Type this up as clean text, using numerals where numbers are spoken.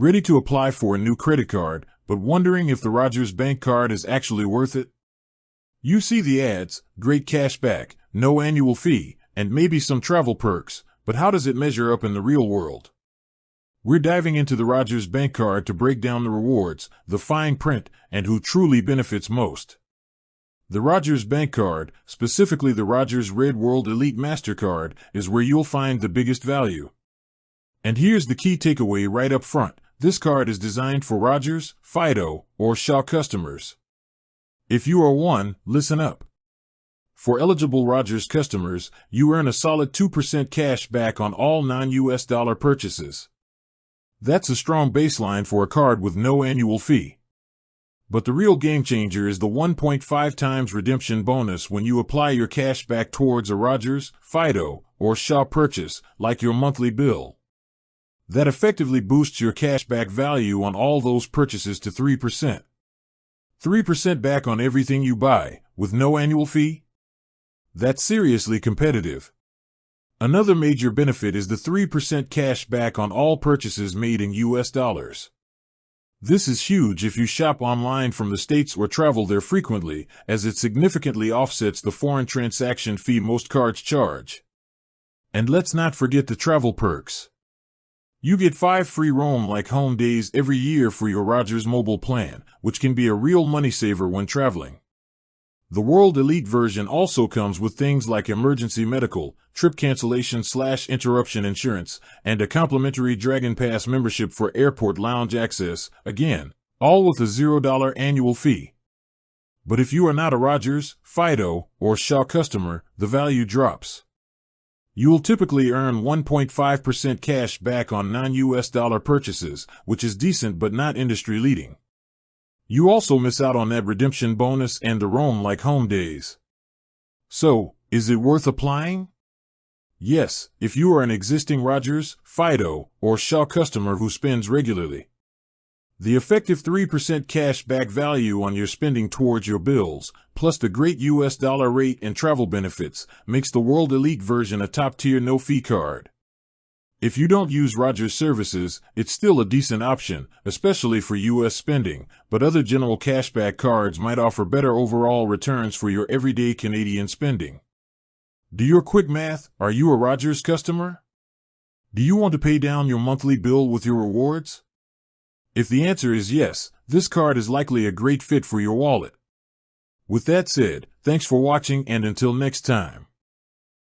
Ready to apply for a new credit card, but wondering if the Rogers Bank card is actually worth it? You see the ads, great cash back, no annual fee, and maybe some travel perks, but how does it measure up in the real world? We're diving into the Rogers Bank card to break down the rewards, the fine print, and who truly benefits most. The Rogers Bank card, specifically the Rogers Red World Elite MasterCard, is where you'll find the biggest value. And here's the key takeaway right up front. This card is designed for Rogers, Fido, or Shaw customers. If you are one, listen up. For eligible Rogers customers, you earn a solid 2% cash back on all non-US dollar purchases. That's a strong baseline for a card with no annual fee. But the real game changer is the 1.5 times redemption bonus when you apply your cash back towards a Rogers, Fido, or Shaw purchase, like your monthly bill. That effectively boosts your cashback value on all those purchases to 3%. 3% back on everything you buy, with no annual fee? That's seriously competitive. Another major benefit is the 3% cash back on all purchases made in US dollars. This is huge if you shop online from the States or travel there frequently, as it significantly offsets the foreign transaction fee most cards charge. And let's not forget the travel perks. You get 5 free roam-like home days every year for your Rogers mobile plan, which can be a real money saver when traveling. The World Elite version also comes with things like emergency medical, trip cancellation/interruption insurance, and a complimentary Dragon Pass membership for airport lounge access, again, all with a $0 annual fee. But if you are not a Rogers, Fido, or Shaw customer, the value drops. You'll typically earn 1.5% cash back on non-US dollar purchases, which is decent but not industry-leading. You also miss out on that redemption bonus and the roam-like home days. So, is it worth applying? Yes, if you are an existing Rogers, Fido, or Shaw customer who spends regularly. The effective 3% cash back value on your spending towards your bills, plus the great US dollar rate and travel benefits, makes the World Elite version a top-tier no-fee card. If you don't use Rogers services, it's still a decent option, especially for US spending, but other general cashback cards might offer better overall returns for your everyday Canadian spending. Do your quick math, are you a Rogers customer? Do you want to pay down your monthly bill with your rewards? If the answer is yes, this card is likely a great fit for your wallet. With that said, thanks for watching and until next time.